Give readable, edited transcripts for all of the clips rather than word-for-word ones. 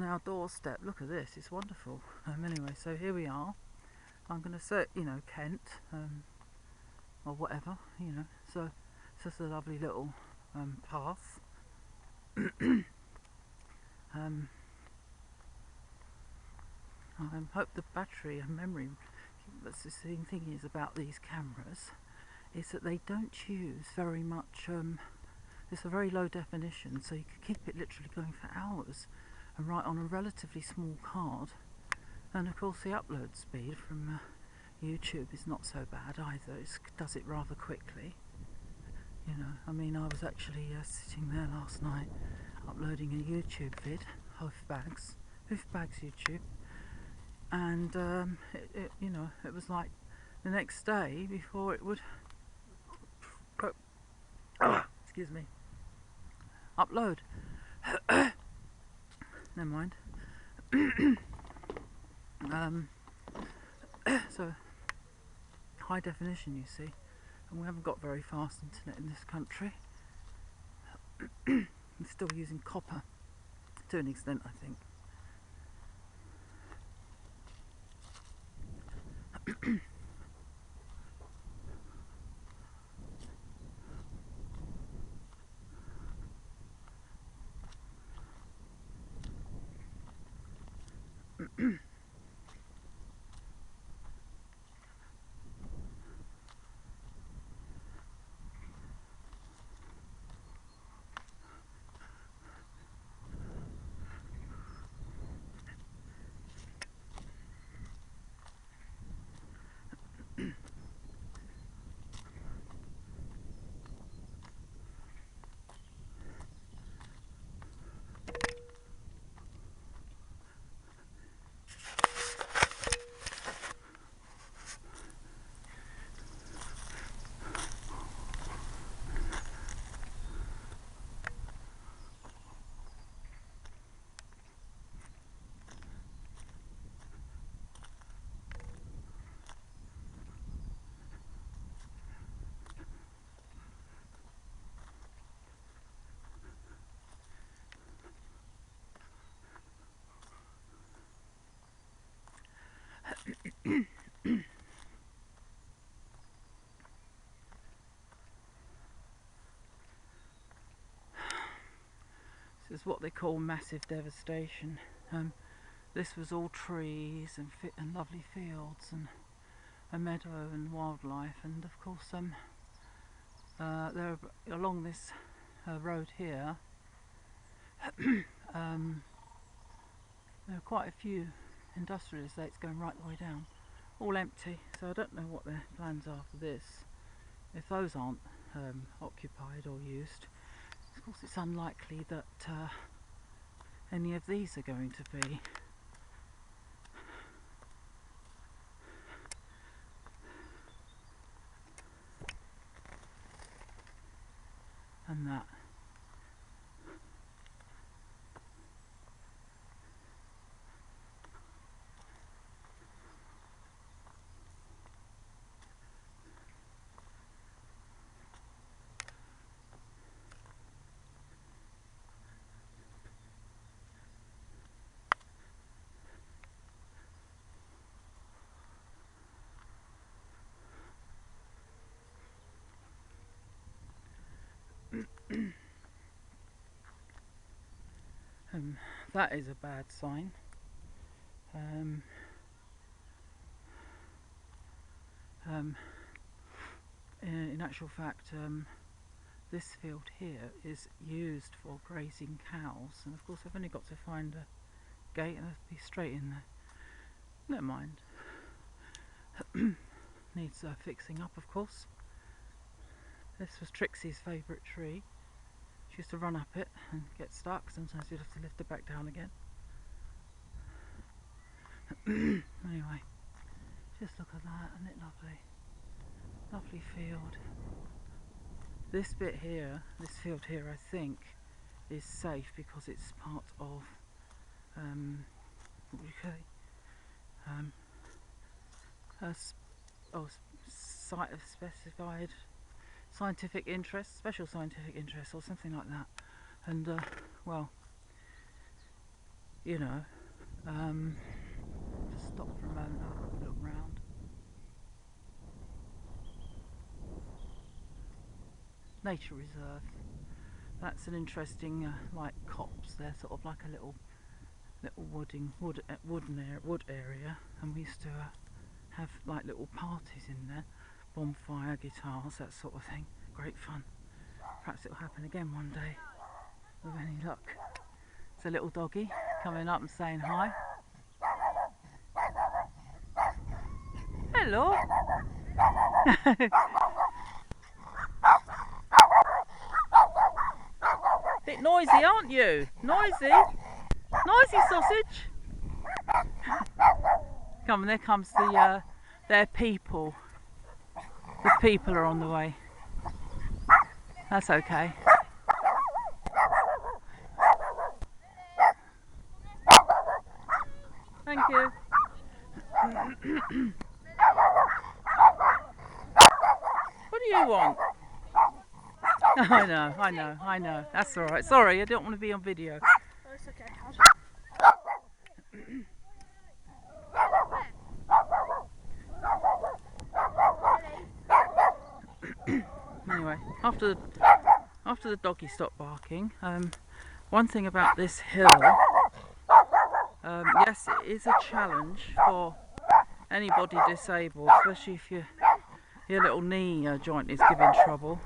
on our doorstep. Look at this, it's wonderful. Anyway, so here we are. I'm going to say, you know, Kent, or whatever, you know. So it's just a lovely little path. I hope the battery and memory. That's the thing is about these cameras, is that they don't use very much. It's a very low definition, so you can keep it literally going for hours, and write on a relatively small card. And of course, the upload speed from YouTube is not so bad either. It does it rather quickly. You know, I mean, I was actually sitting there last night uploading a YouTube vid, hoofbags YouTube, and you know, it was like the next day before it would excuse me, upload. Never mind. So high definition, you see, and we haven't got very fast internet in this country. We're still using copper to an extent, I think. This is what they call massive devastation. This was all trees and lovely fields and a meadow and wildlife, and of course there along this road here there are quite a few industrial estates going right the way down, all empty, so I don't know what their plans are for this. If those aren't occupied or used, of course it's unlikely that any of these are going to be. And that. That is a bad sign. In actual fact, this field here is used for grazing cows, and of course I've only got to find a gate and I'll be straight in there. Never mind. Needs fixing up, of course. This was Trixie's favourite tree. She used to run up it and get stuck. Sometimes you'd have to lift it back down again. Anyway, just look at that, isn't it lovely? Lovely field. This bit here, this field here, I think is safe because it's part of what do you say? Specified scientific interest, special scientific interest, or something like that. And well, you know, just stop for a moment, have a quick look round. Nature reserve. That's an interesting, like copse. They're sort of like a little wood area, and we used to have like little parties in there, bonfire, guitars, that sort of thing. Great fun. Perhaps it'll happen again one day, with any luck. It's a little doggy coming up and saying hi. Hello. Bit noisy, aren't you? Noisy? Noisy sausage. Come on, there comes their people. The people are on the way. That's okay. Thank you. What do you want? I know. That's alright. Sorry, I don't want to be on video. Oh, it's okay. Anyway, after the doggy stopped barking, one thing about this hill, yes, it is a challenge for anybody disabled, especially if your little knee joint is giving trouble.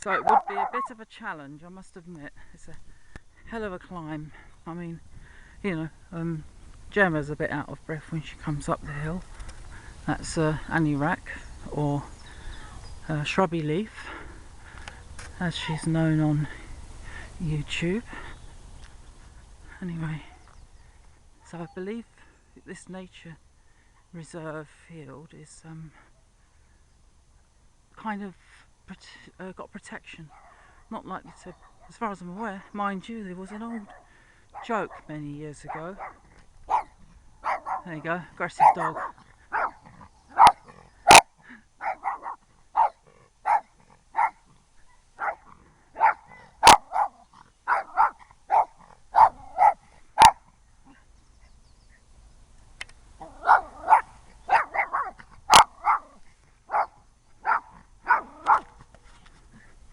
So it would be a bit of a challenge, I must admit. It's a hell of a climb. I mean, you know, Gemma's a bit out of breath when she comes up the hill. That's Anirak, or Shrubby Leaf, as she's known on YouTube. Anyway, so I believe this nature reserve field is kind of got protection. Not likely to, as far as I'm aware. Mind you, there was an old joke many years ago. There you go, aggressive dog.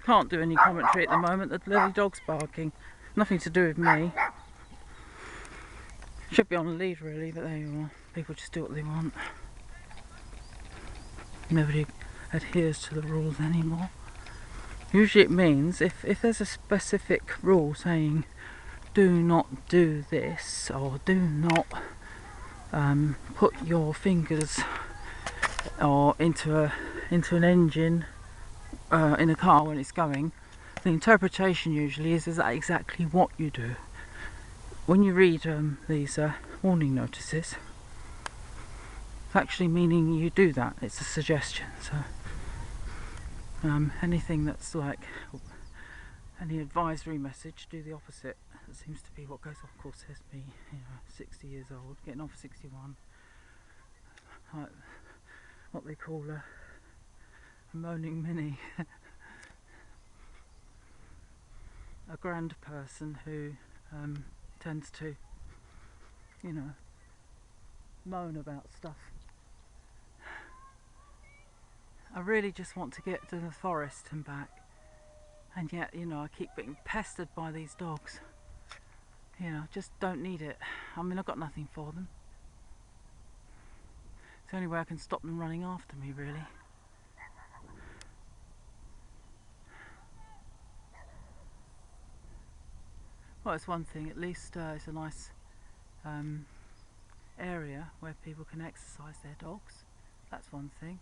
Can't do any commentary at the moment, the bloody dog's barking. Nothing to do with me. Should be on a lead really, but there you are. People just do what they want. Nobody adheres to the rules anymore. Usually it means if there's a specific rule saying do not do this, or do not put your fingers or into an engine in a car when it's going, the interpretation usually is that exactly what you do. When you read these warning notices, it's actually meaning you do that. It's a suggestion. So anything that's like any advisory message, do the opposite. That seems to be what goes off. Of course, there's me, 60 years old, getting on for 61. Like what they call a moaning mini. A grand person who tends to, moan about stuff. I really just want to get to the forest and back, and yet, I keep being pestered by these dogs. Just don't need it. I mean, I've got nothing for them. It's the only way I can stop them running after me, really. Well, it's one thing, at least it's a nice area where people can exercise their dogs. That's one thing.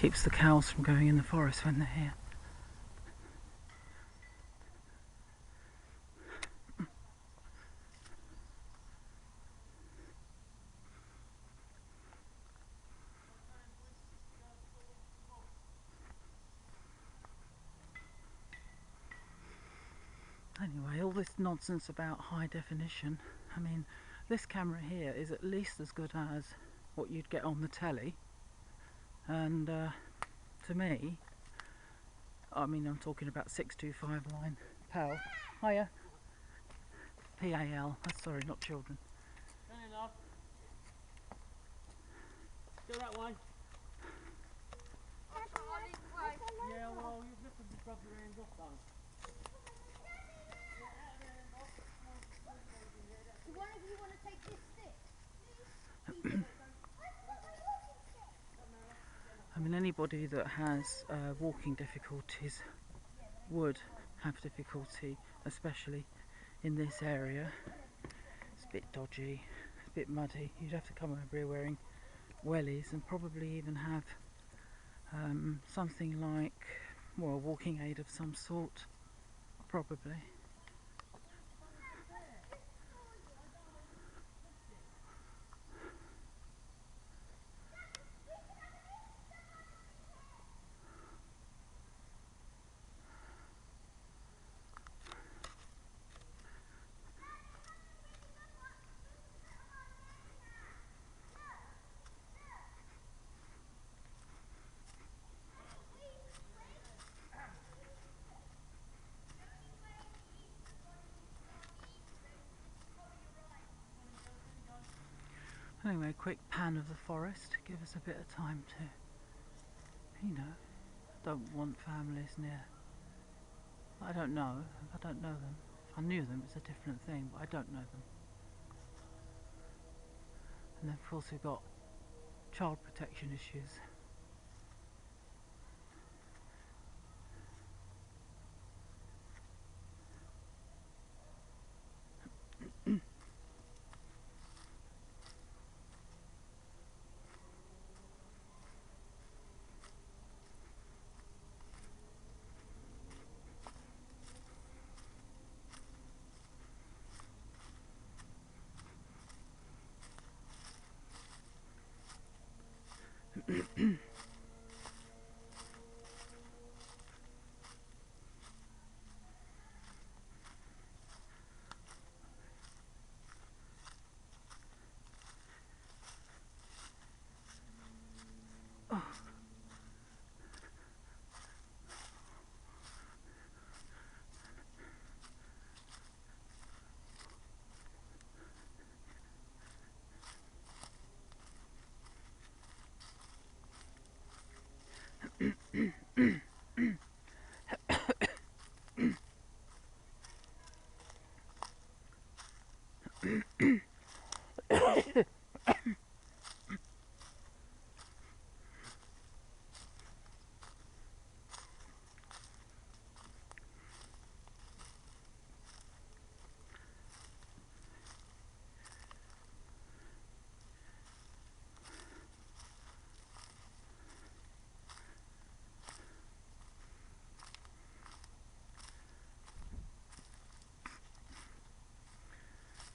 Keeps the cows from going in the forest when they're here. Anyway, all this nonsense about high definition, I mean, this camera here is at least as good as what you'd get on the telly, and to me, I mean, I'm talking about 625 line PAL. Hiya. PAL. Sorry, not children. Come in, love. Go that way. Yeah, well, you've left to rub your hands off, though. One of you want to take this stick? I mean, anybody that has walking difficulties would have difficulty, especially in this area. It's a bit dodgy, it's a bit muddy. You'd have to come over here wearing wellies and probably even have something like, well, a walking aid of some sort, probably. Anyway, a quick pan of the forest, give us a bit of time to, you know, don't want families near. I don't know them. If I knew them, it's a different thing, but I don't know them. And then of course we've got child protection issues.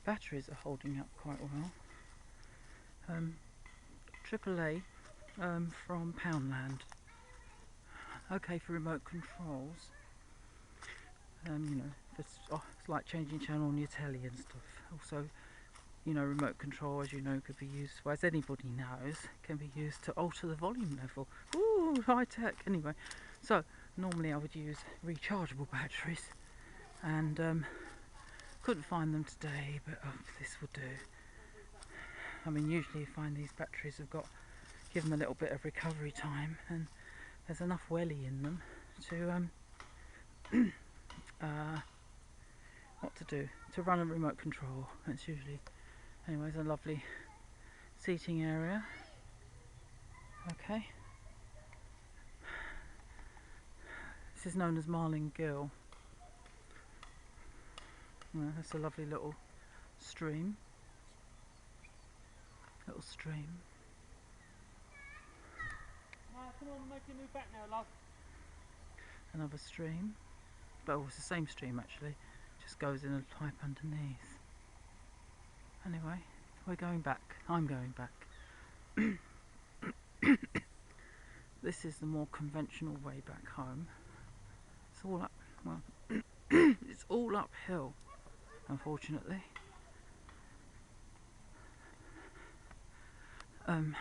Batteries are holding up quite well. AAA from Poundland. Okay for remote controls. You know, it's like changing channel on your telly and stuff. Also, you know, remote control, as you know, could be used, well, as anybody knows, can be used to alter the volume level. Ooh, high tech. Anyway, so normally I would use rechargeable batteries, and couldn't find them today, but this will do. I mean, usually you find these batteries have got, give them a little bit of recovery time, and there's enough welly in them to what to do, to run a remote control. It's usually, anyways, a lovely seating area. Okay, this is known as Marlin Ghyll. That's a lovely little stream. come on and make a new back now, love. Another stream. But it's the same stream actually. Just goes in a pipe underneath. Anyway, we're going back. I'm going back. This is the more conventional way back home. It's all up, well, it's all uphill, unfortunately. It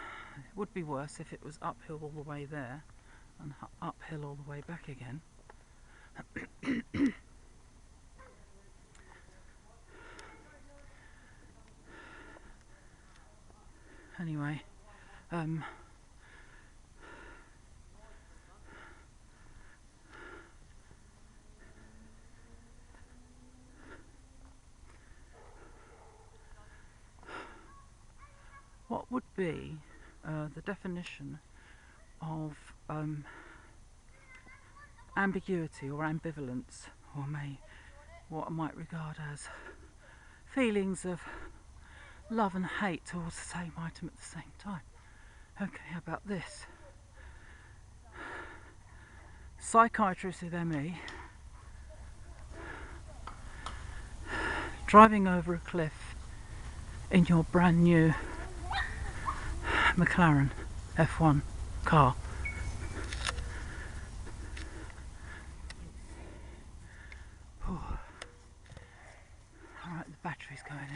would be worse if it was uphill all the way there and uphill all the way back again. Anyway, what would be the definition of ambiguity or ambivalence, or what I might regard as feelings of love and hate towards the same item at the same time? Okay, how about this? Psychiatrist with ME driving over a cliff in your brand new McLaren F1 car. Alright, the battery's going in.